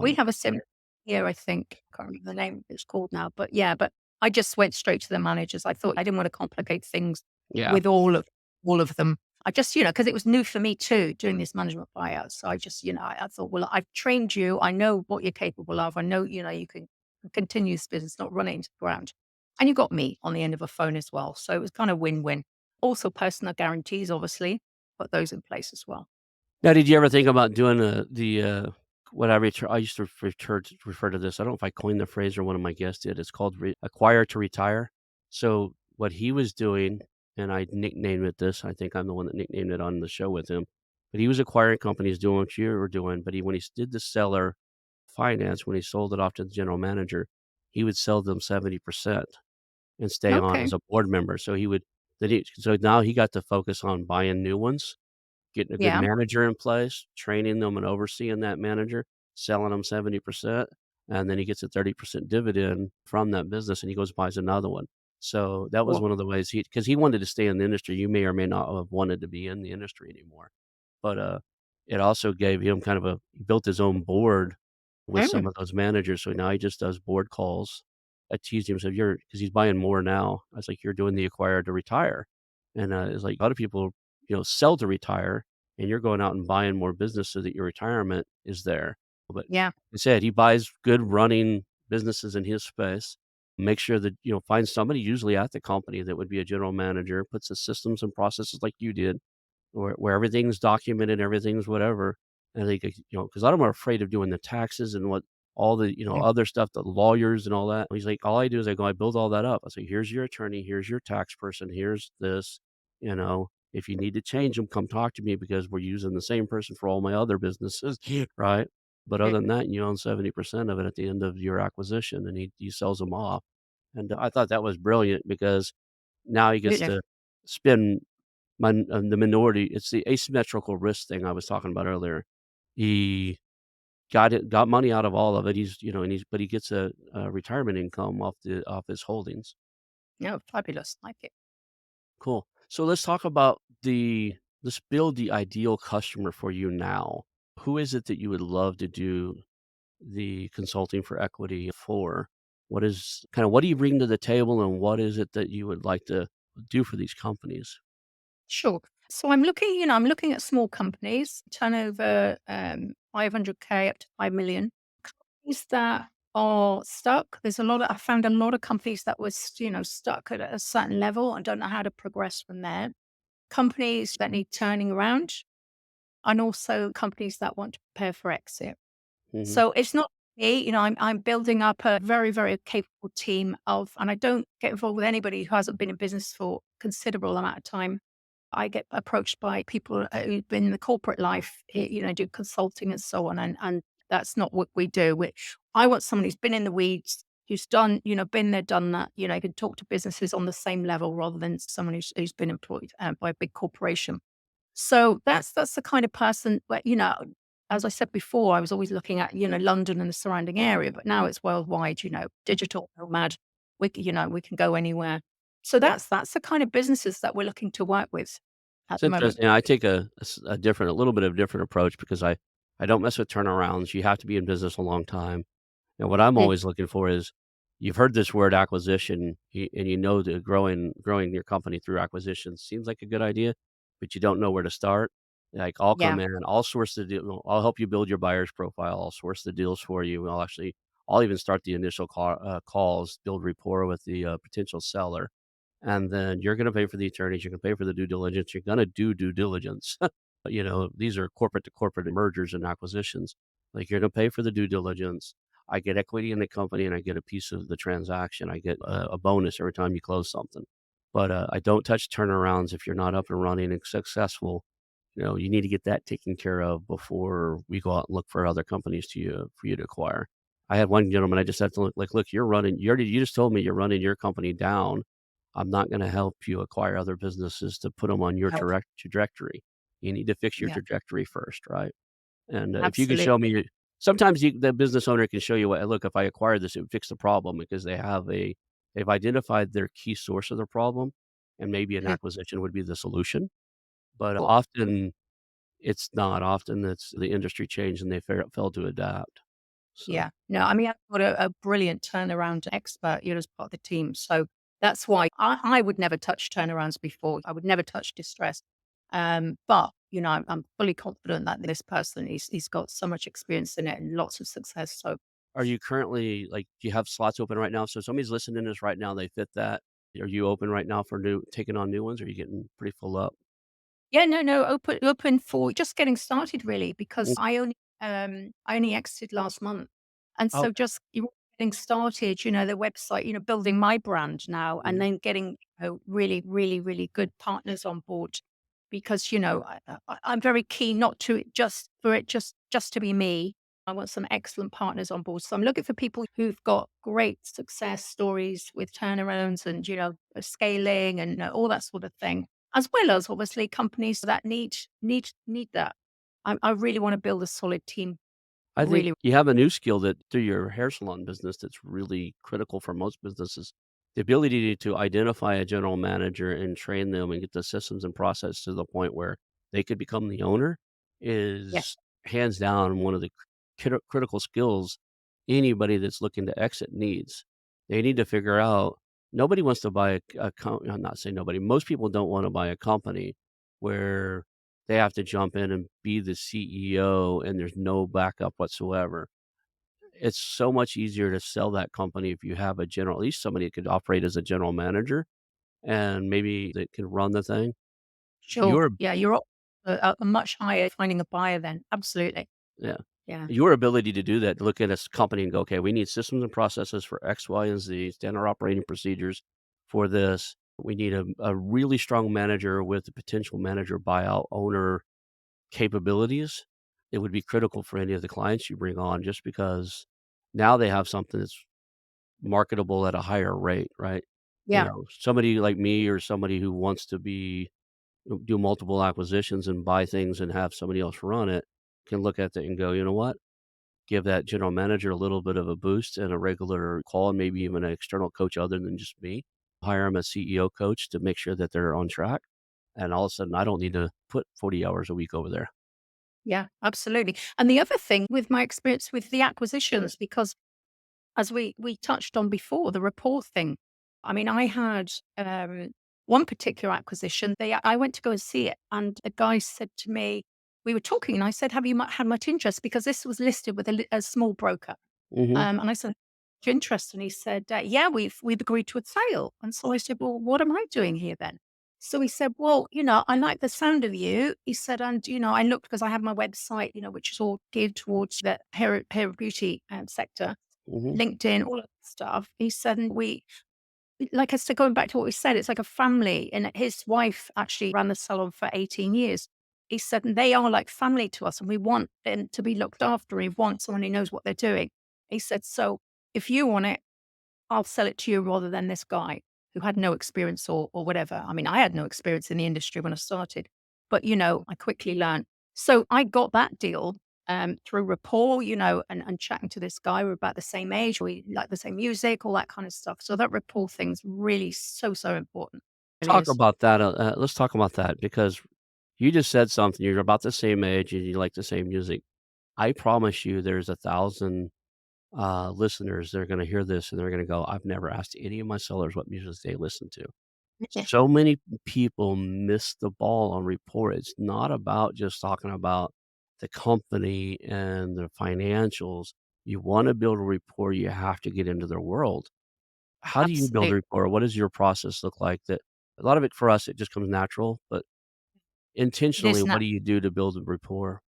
We Um, have a similar here, I think. I can't remember the name it's called now, but yeah, but I just went straight to the managers. I thought I didn't want to complicate things yeah. with all of them. I just, because it was new for me too, doing this management buyout. So I just, I thought, well, I've trained you. I know what you're capable of. I know, you can continue this business, not run it into the ground. And you got me on the end of a phone as well. So it was kind of win-win. Also personal guarantees, obviously, put those in place as well. Now, did you ever think about doing, what I used to refer to this, I don't know if I coined the phrase or one of my guests did, it's called acquire to retire. So, what he was doing, and I nicknamed it this, I think I'm the one that nicknamed it on the show with him, but he was acquiring companies doing what you were doing, but when he did the seller finance, when he sold it off to the general manager, he would sell them 70% and stay on Okay. as a board member. So now he got to focus on buying new ones, getting a good Yeah. manager in place, training them and overseeing that manager, selling them 70%, and then he gets a 30% dividend from that business, and he goes buys another one. So, that was Cool. one of the ways because he wanted to stay in the industry. You may or may not have wanted to be in the industry anymore. But, it also gave him kind of he built his own board with some Mm, of those managers, so now he just does board calls. I teased him, I said, "You're" are because he's buying more now. I was like, "You're doing the acquire to retire." And, it's like a lot of people, sell to retire, and you're going out and buying more business so that your retirement is there. But yeah. I said he buys good running businesses in his space, make sure that, find somebody usually at the company that would be a general manager, puts the systems and processes like you did, where everything's documented, everything's whatever, and they could, because a lot of them are afraid of doing the taxes and what all the, Yeah. other stuff, the lawyers and all that. He's like, "All I do is I build all that up." I say, "Here's your attorney, here's your tax person, here's this, if you need to change them, come talk to me because we're using the same person for all my other businesses." Right? But other than that, you own 70% of it at the end of your acquisition, and he sells them off. And I thought that was brilliant because now he gets Absolutely. to spend the minority. It's the asymmetrical risk thing I was talking about earlier. He got money out of all of it. But he gets a retirement income off his holdings. No, fabulous. Like it. Cool. So let's build the ideal customer for you now. Who is it that you would love to do the consulting for equity for? What do you bring to the table, and what is it that you would like to do for these companies? Sure. So I'm looking at small companies, turnover 500K up to 5 million. Companies that are stuck. I found a lot of companies that was, stuck at a certain level and don't know how to progress from there. Companies that need turning around and also companies that want to prepare for exit. Mhm. So it's not me, I'm building up a very, very capable team and I don't get involved with anybody who hasn't been in business for considerable amount of time. I get approached by people who've been in the corporate life, do consulting and so on, and that's not what we do. I want someone who's been in the weeds, who's done, been there, done that. You can talk to businesses on the same level rather than someone who's been employed by a big corporation. So that's the kind of person where, as I said before, I was always looking at, London and the surrounding area, but now it's worldwide, digital nomad. We can go anywhere. So that's the kind of businesses that we're looking to work with at It's the moment. interesting. I take a little bit of different approach because I don't mess with turnarounds. You have to be in business a long time. And what I'm Mm, always looking for is you've heard this word acquisition, and you know that growing your company through acquisition seems like a good idea, but you don't know where to start. Like I'll yeah, come in, I'll source the deal, I'll help you build your buyer's profile, I'll source the deals for you. I'll even start the initial calls, build rapport with the potential seller, and then you're going to pay for the attorneys, you're going to pay for the due diligence, you're going to do due diligence. These are corporate to corporate mergers and acquisitions. Like you're going to pay for the due diligence. I get equity in the company and I get a piece of the transaction. I get a bonus every time you close something. But I don't touch turnarounds if you're not up and running and successful. You need to get that taken care of before we go out and look for other companies for you to acquire. I had one gentleman, I just had to look, you just told me you're running your company down. I'm not going to help you acquire other businesses to put them on your help. trajectory. You need to fix your Yeah, trajectory first, right? And, if you can show me absolutely. your sometimes the business owner can show you what, "Look, if I acquire this, it would fix the problem," because they've identified their key source of the problem, and maybe an Mm, acquisition would be the solution. But cool. often, it's not. Often, it's the industry changed and they failed to adapt. So, Yeah. No, I mean, I've got a brilliant turnaround expert, as part of the team. So that's why I would never touch turnarounds before. I would never touch distress. But, I'm fully confident that this person, he's got so much experience in it and lots of success. So are you currently do you have slots open right now? So, if somebody's listening to this right now, they fit that. Are you open right now for taking on new ones, or are you getting pretty full up? yeah, no, open for just getting started really, because Mm, I only exited last month. And oh, so just getting started, the website, building my brand now and mhm. then getting really, really, really good partners on board because, I'm very keen not to just to be me. I want some excellent partners on board. So I'm looking for people who've got great success stories with turnarounds and, scaling and all that sort of thing, as well as obviously companies that need that. I really want to build a solid team. I think Really, you have a new skill that through your hair salon business that's really critical for most businesses. The ability to identify a general manager and train them and get the systems and process to the point where they could become the owner yes, is hands down one of the critical skills anybody that's looking to exit needs. They need to figure out nobody wants to buy I'm not saying nobody, most people don't want to buy a company where they have to jump in and be the CEO, and there's no backup whatsoever. It's so much easier to sell that company if you have at least somebody that could operate as a general manager and maybe that can run the thing. sure. Your Yeah, you're up a much higher finding a buyer then. Absolutely. Yeah. Yeah. Your ability to do that, to look at a company and go, "Okay, we need systems and processes for X, Y, and Z, standard operating procedures for this. We need a really strong manager with the potential manager buyout owner capabilities." It would be critical for any of the clients you bring on just because now they have something that's marketable at a higher rate, right? Yeah. Somebody like me or somebody who wants to do multiple acquisitions and buy things and have somebody else run it can look at it and go, "You know what? Give that general manager a little bit of a boost and a regular call and maybe even an external coach other than just me. Hire them a CEO coach to make sure that they're on track. And all of a sudden, I don't need to put 40 hours a week over there." Yeah, absolutely. And the other thing with my experience with the acquisitions, because as we touched on before, the rapport thing. I mean, I had one particular acquisition. I went to go and see it, and a guy said to me, we were talking, and I said, "Have you had much interest?" Because this was listed with a small broker. Mhm, And I said, "Much interest?" And he said, "Yeah, we've agreed to a sale." And so I said, "Well, what am I doing here then?" So he said, "Well, I like the sound of you." He said, "And I looked because I have my website, which is all geared towards the hair beauty sector, mhm. LinkedIn, all of that stuff." He said, "And like I said, going back to what we said, it's like a family." And his wife actually ran the salon for 18 years. He said, "And they are like family to us, and we want them to be looked after. We want someone who knows what they're doing." He said, "So if you want it, I'll sell it to you rather than this guy who had no experience or whatever. I mean, I had no experience in the industry when I started, but I quickly learned. So I got that deal through rapport, and chatting to this guy. We're about the same age, we like the same music, all that kind of stuff. So that rapport thing's really so, so important. It really Talk is. about that, let's talk about that because you just said something, you're about the same age and you like the same music. I promise you there's 1,000, listeners that are gonna hear this and they're gonna go, "I've never asked any of my sellers what music they listen to." Yeah, So many people miss the ball on rapport. It's not about just talking about the company and the financials. You wanna build a rapport, you have to get into their world. How do you build absolutely. rapport? What does your process look like? That a lot of it for us, it just comes natural, but It intentionally, is what not. do you do to build a rapport?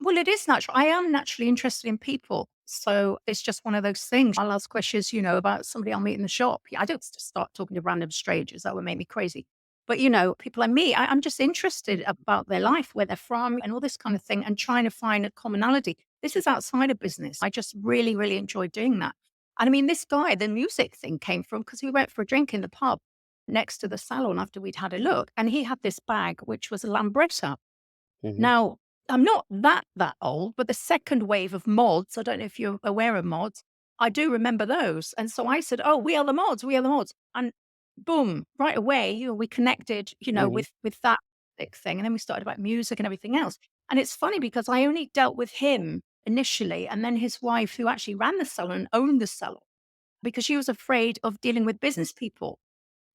Well, it is natural. I am naturally interested in people. So it's just one of those things. I'll ask questions, about somebody I'll meet in the shop. I don't just start talking to random strangers. That would make me crazy. But, people I meet, I'm just interested about their life, where they're from, and all this kind of thing, and trying to find a commonality. This is outside of business. I just really, really enjoy doing that. And I mean, this guy, the music thing came from because we went for a drink in the pub next to the salon after we'd had a look. And he had this bag, which was a Lambretta. Mhm, Now, I'm not that old, but the second wave of mods, I don't know if you're aware of mods, I do remember those. And so I said, "Oh, we are the mods, we are the mods." And boom, right away, we connected, mhm, with that big thing. And then we started about music and everything else. And it's funny because I only dealt with him initially, and then his wife, who actually ran the salon, owned the salon because she was afraid of dealing with business people.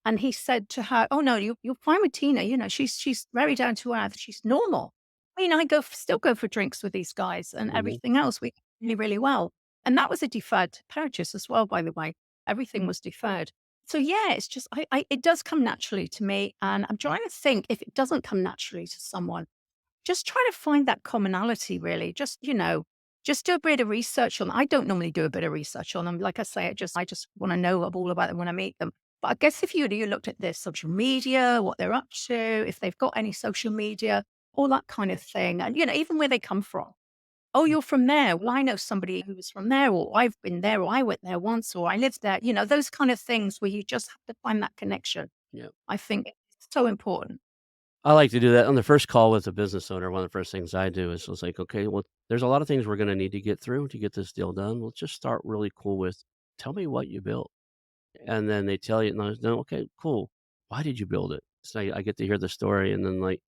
And he said to her, "Oh, no, you're fine with Tina. She's very down to earth. She's normal. I mean, still go for drinks with these guys and mhm. everything else. We really, really well." And that was a deferred purchase as well, by the way. Everything was deferred. So yeah, it's just it does come naturally to me, and I'm trying to think if it doesn't come naturally to someone. Just try to find that commonality really. Just do a bit of research on I don't normally do a bit of research on them. Like I say, I just want to know all about them when I meet them. But I guess if you looked at their social media, what they're up to, if they've got any social media, all that kind of thing, and even where they come from. Oh, you're from there. Well, I know somebody who was from there, or I've been there, or I went there once, or I lived there. Those kind of things where you just have to find that connection. Yeah. I think it's so important. I like to do that on the first call with a business owner. One of the first things I do is was like, okay, well, there's a lot of things we're going to need to get through to get this deal done. Let's just start really cool with, tell me what you built. And then they tell you, and I was, no, okay, cool. Why did you build it? So I get to hear the story. And then like,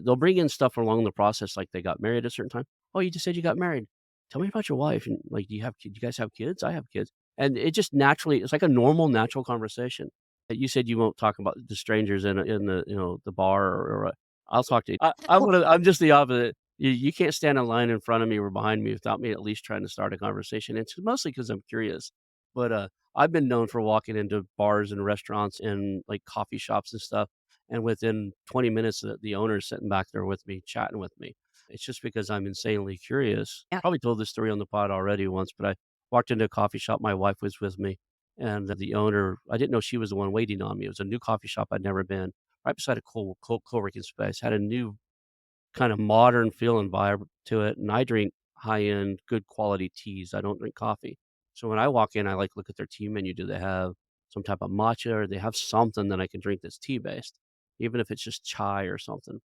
they'll bring in stuff along the process, like they got married at a certain time. Oh, you just said you got married. Tell me about your wife. And like, do you guys have kids? I have kids. And it just naturally, it's like a normal, natural conversation. You said you won't talk about the strangers in the, the bar or I'll talk to you. I'm just the opposite. You can't stand in line in front of me or behind me without me at least trying to start a conversation. It's mostly because I'm curious. But I've been known for walking into bars and restaurants and, like, coffee shops and stuff, and within 20 minutes, the owner's sitting back there with me, chatting with me. It's just because I'm insanely curious. Yeah. Probably told this story on the pod already once, but I walked into a coffee shop, my wife was with me, and the owner I didn't know she was the one waiting on me. It was a new coffee shop I'd never been, right beside a co-working space, had a new kind of modern feel and vibe to it, and I drink high-end, good quality teas, I don't drink coffee. So when I walk in, I, like, look at their tea menu, do they have some type of matcha, or they have something that I can drink that's tea-based, even if it's just chai or something,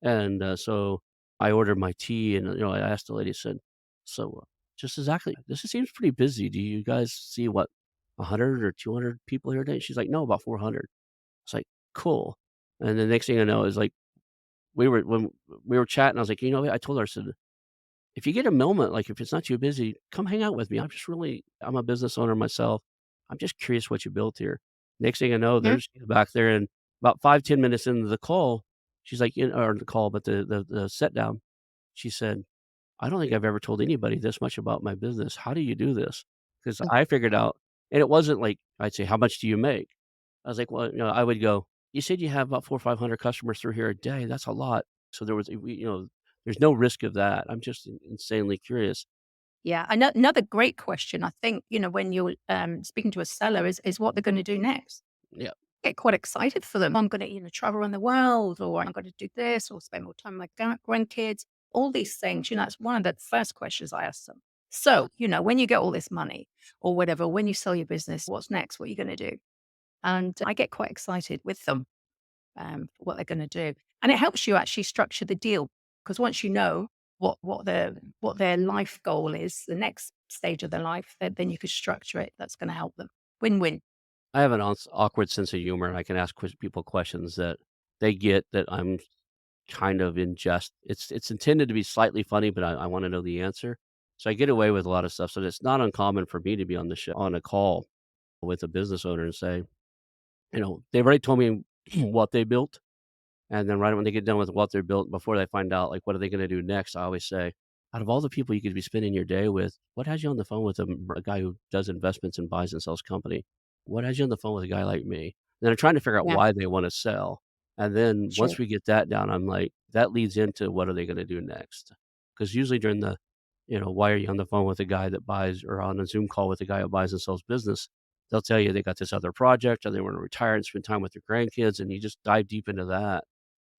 and, so I ordered my tea, and, I asked the lady, I said, "So, just exactly, this seems pretty busy, do you guys see, what, 100 or 200 people here today?" She's like, "No, about 400." It's like, "Cool," and the next thing I know is, like, when we were chatting, I was like, "You know what?" I told her, I said, "If you get a moment, like, if it's not too busy, come hang out with me. I'm a business owner myself. I'm just curious what you built here." Next thing I know, Mhm. there's she's back there, and about 5, 10 minutes into the call, she's like, or the call, but the sit down, she said, "I don't think I've ever told anybody this much about my business. How do you do this?" Because I figured out, and it wasn't like I'd say, "How much do you make?" I was like, "Well," I would go, "You said you have about 4 or 500 customers through here a day. That's a lot." So there was, there's no risk of that. I'm just insanely curious. Yeah, another great question, I think, when you're, speaking to a seller is what they're gonna do next. Yeah. Get quite excited for them. I'm gonna, travel around the world, or I'm gonna do this, or spend more time with my grandkids, all these things, that's one of the first questions I ask them. So, when you get all this money or whatever, when you sell your business, what's next? What are you going to do? And I get quite excited with them for what they're going to do. And it helps you actually structure the deal because once you know what their life goal is, the next stage of their life, then you can structure it. That's going to help them. Win-win. I have an awkward sense of humor, and I can ask people questions that they get that I'm kind of in jest. It's intended to be slightly funny, but I wanna know the answer. So I get away with a lot of stuff, so it's not uncommon for me to be on a call with a business owner and say, they've already told me what they built, and then right when they get done with what they're built, before they find out, like, what are they gonna do next, I always say, "Out of all the people you could be spending your day with, what has you on the phone with a guy who does investments and buys and sells company? What has you on the phone with a guy like me?" And then I'm trying to figure out Yeah, why they wanna sell, and then sure. once we get that down, I'm like, that leads into what are they gonna do next? Because usually during why are you on the phone with a guy that buys or on a Zoom call with a guy who buys and sells business, they'll tell you they got this other project or they wanna retire and spend time with their grandkids, and you just dive deep into that.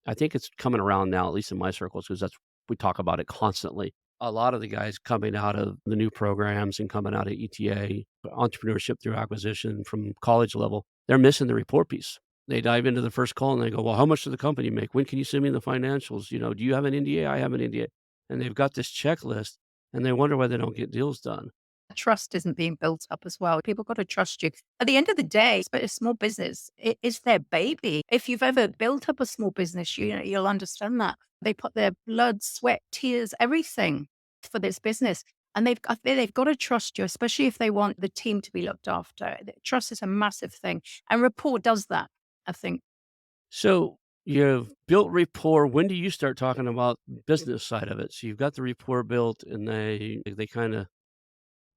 I think it's coming around now, at least in my circles, because that's we talk about it constantly. A lot of the guys coming out of the new programs and coming out of ETA, entrepreneurship through acquisition from college level, they're missing the report piece. They dive into the first call and they go, "Well, how much does the company make? When can you send me the financials? Do you have an NDA? I have an NDA." And they've got this checklist and they wonder why they don't get deals done. Trust isn't being built up as well. People got to trust you. At the end of the day, but a small business, it is their baby. If you've ever built up a small business, you'll understand that. They put their blood, sweat, tears, everything for this business. And they've got to trust you, especially if they want the team to be looked after. Trust is a massive thing. And rapport does that, I think. So you've built rapport. When do you start talking about business side of it? So you've got the rapport built and they kind of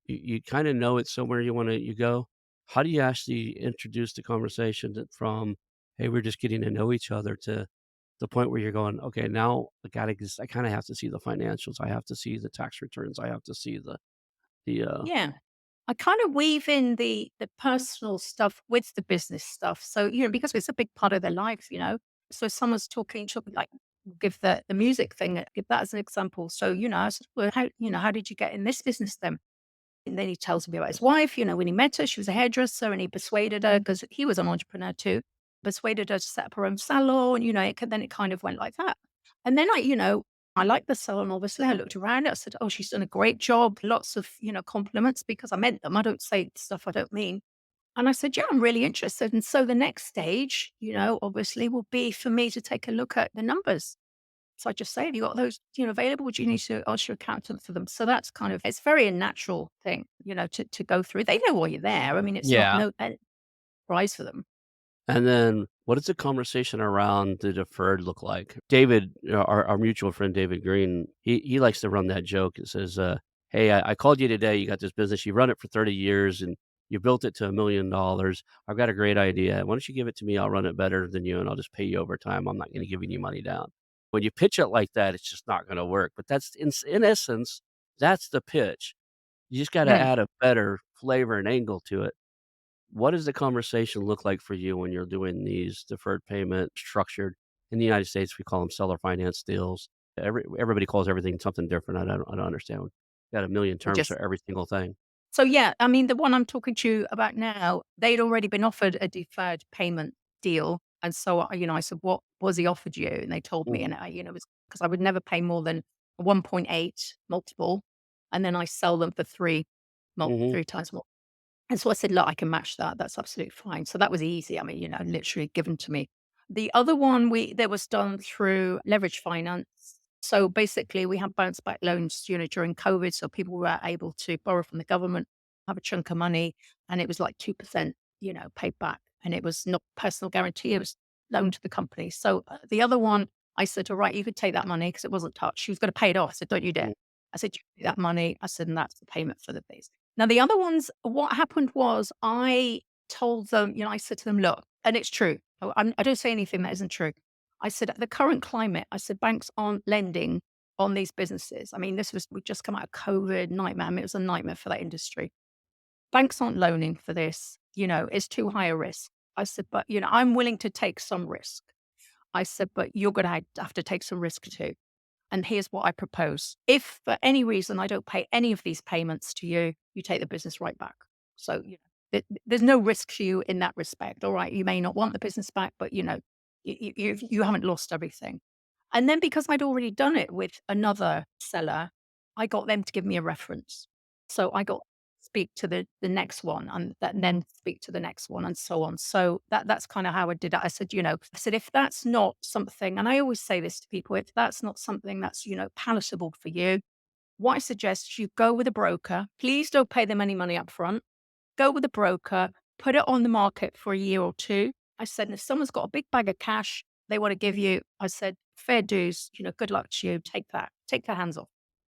you kinda know it's somewhere you go. How do you actually introduce the conversation from, "Hey, we're just getting to know each other," to the point where you're going, "Okay, now I kinda have to see the financials. I have to see the tax returns. I have to see the" Yeah. I kind of weave in the personal stuff with the business stuff. So, because it's a big part of their life. So if someone's talking like give the music thing, give that as an example. So, I said, well, how did you get in this business then? And then he tells me about his wife. When he met her, she was a hairdresser and he persuaded her because he was an entrepreneur too, persuaded her to set up her own salon. Then it kind of went like that. And then I liked the salon, obviously. I looked around it. I said, oh, she's done a great job. Lots of, compliments because I meant them. I don't say stuff I don't mean. And I said, yeah, I'm really interested. And so the next stage, obviously will be for me to take a look at the numbers. So I just say, have you got those, available? Do you need to ask your accountant for them? So that's it's very a natural thing, to go through. They know why you're there. I mean, it's not Yeah. no prize for them. And then what does the conversation around the deferred look like? David, our mutual friend David Green, he likes to run that joke. It says, "Hey, I called you today. You got this business. You run it for 30 years and you built it to $1 million. I've got a great idea. Why don't you give it to me? I'll run it better than you, and I'll just pay you over time. I'm not going to give you money down." When you pitch it like that, it's just not going to work. But that's in essence, that's the pitch. You just got to Right. add a better flavor and angle to it. What does the conversation look like for you when you're doing these deferred payment structured in the United States, we call them seller finance deals. Everybody calls everything something different. I don't understand. Got a million We terms just for every single thing. So yeah, I mean, the one I'm talking to you about now, they'd already been offered a deferred payment deal. And so, I said, what was he offered you? And they told me, Mhm, and it was because I would never pay more than a 1.8 multiple. And then I sell them for mhm, 3 times more. And so I said, look, I can match that. That's absolutely fine. So that was easy. I mean, literally given to me. The other one that was done through leverage finance. So basically we had bounce back loans, during COVID. So people were able to borrow from the government, have a chunk of money, and it was like 2%, paid back. And it was not personal guarantee, it was loan to the company. So the other one, I said, all right, you could take that money because it wasn't touched. She was going to pay it off. I said, don't you dare. mhm. I said, you take that money. I said, and that's the payment for the fees. Now, the other ones, what happened was I told them, I said to them, look, and it's true. I don't say anything that isn't true. I said, at the current climate, I said, banks aren't lending on these businesses. I mean, we just come out of COVID nightmare. I mean, it was a nightmare for that industry. Banks aren't loaning for this. It's too high a risk. I said, but, I'm willing to take some risk. I said, but you're going to have to take some risk too. and here's what I propose. If for any reason I don't pay any of these payments to you, you take the business right back. So, there's no risk to you in that respect. All right, you may not want the business back, but you haven't lost everything. And then because I'd already done it with another seller, I got them to give me a reference. So I got to speak to the next one and then speak to the next one and so on. So that's kind of how I did it. I said, if that's not something, and I always say this to people, if that's not something that's, palatable for you, what I suggest you go with a broker. Please don't pay them any money up front. Go with a broker, put it on the market for a year or two. I said, and if someone's got a big bag of cash they want to give you, I said, fair dues, good luck to you. Take that. Take their hands off.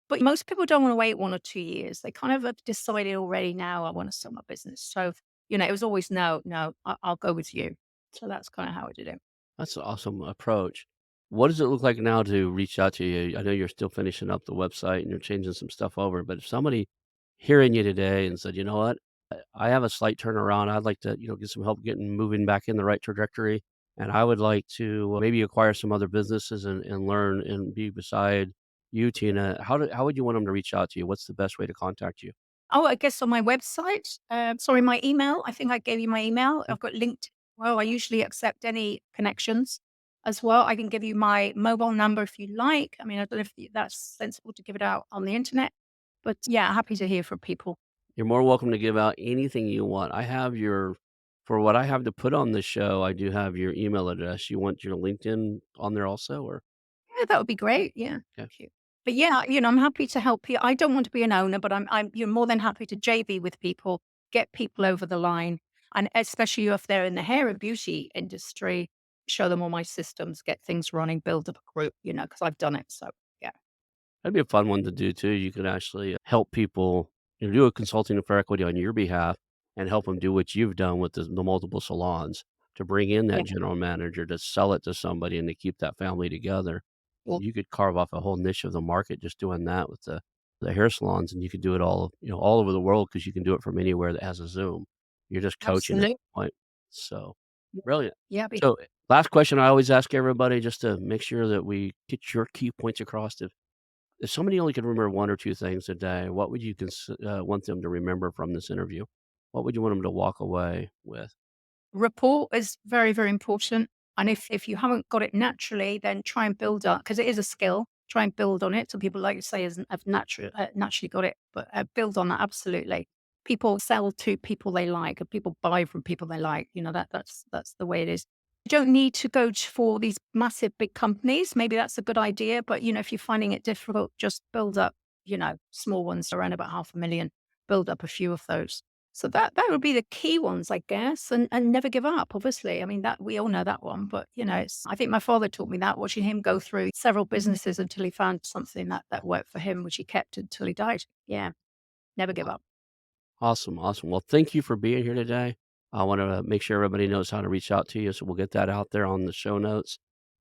But most people don't want to wait 1 or 2 years. They kind of have decided already now I want to sell my business. So, it was always no, no, I'll go with you. So that's kind of how I did it. That's an awesome approach. What does it look like now to reach out to you? I know you're still finishing up the website and you're changing some stuff over, but if somebody hearing you today and said, "You know what? I have a slight turnaround. I'd like to, get some help getting moving back in the right trajectory, and I would like to maybe acquire some other businesses and learn and be beside you, Tina." How would you want them to reach out to you? What's the best way to contact you? Oh, I guess on my website, sorry, my email. I think I gave you my email. Yeah. I've got linked. Well, I usually accept any connections as well. I can give you my mobile number if you like. I mean, I don't know if that's sensible to give it out on the internet, but yeah, happy to hear from people. You're more welcome to give out anything you want. I have your for what I have to put on the show, I do have your email address. You want your LinkedIn on there also, or Yeah, that would be great. Yeah, yeah, thank you. But yeah, I'm happy to help you. I don't want to be an owner, but you're more than happy to JV with people, get people over the line, and especially if they're in the hair and beauty industry, show them all my systems, get things running, build up a group, because I've done it. So yeah, that'd be a fun one to do too. You could actually help people, do a consulting for equity on your behalf and help them do what you've done with the multiple salons to bring in yeah, that general manager to sell it to somebody and to keep that family together. well, You could carve off a whole niche of the market just doing that with the hair salons, and you could do it all over the world because you can do it from anywhere that has a Zoom. You're just coaching at absolutely. the point. So brilliant. Yeah, So last question I always ask everybody just to make sure that we get your key points across. If somebody only could remember 1 or 2 things a day, what would you want them to remember from this interview? What would you want them to walk away with? rapport is very, very important. And if you haven't got it naturally, then try and build up because it is a skill. Try and build on it. Some people, like you say, have naturally got it, but build on that absolutely. People sell to people they like, and people buy from people they like. That's the way it is. You don't need to go for these massive big companies. Maybe that's a good idea, but if you're finding it difficult, just build up. Small ones around about 500,000. Build up a few of those. So that would be the key ones, I guess, and never give up, obviously. I mean, that we all know that one, but, I think my father taught me that, watching him go through several businesses until he found something that worked for him, which he kept until he died. Yeah, never give up. Awesome, awesome. Well, thank you for being here today. I wanna make sure everybody knows how to reach out to you, so we'll get that out there on the show notes,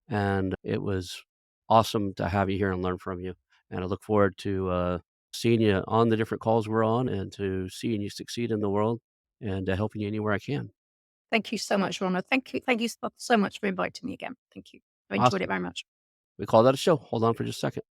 and it was awesome to have you here and learn from you, and I look forward to, seeing you on the different calls we're on and to seeing you succeed in the world and, helping you anywhere I can. Thank you so much, Ronald. Thank you. Thank you so much for inviting me again. Thank you. I enjoyed it Awesome. very much. We call that a show. Hold on for just a second.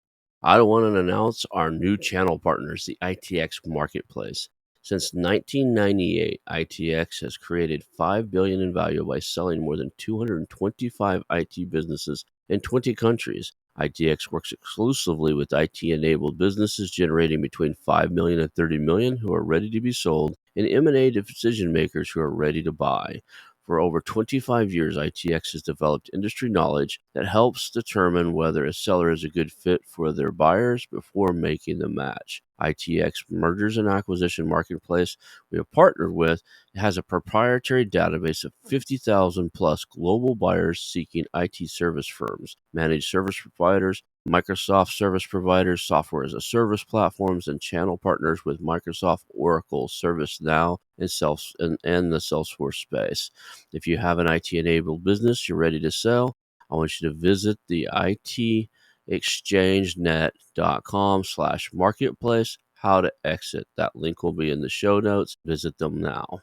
I want to announce our new channel partners, the ITX Marketplace. Since 1998, ITX has created $5 billion in value by selling more than 225 IT businesses in 20 countries. ITX works exclusively with IT-enabled businesses generating between 5 million and 30 million who are ready to be sold, and M&A decision makers who are ready to buy. For over 25 years, ITX has developed industry knowledge that helps determine whether a seller is a good fit for their buyers before making the match. ITX Mergers and Acquisition Marketplace we have partnered with has a proprietary database of 50,000 plus global buyers seeking IT service firms, managed service providers, Microsoft service providers, software as a service platforms, and channel partners with Microsoft, Oracle, ServiceNow, and the Salesforce space. If you have an IT enabled business you're ready to sell, I want you to visit the itexchangenet.com/marketplace. How to exit. That link will be in the show notes. Visit them now.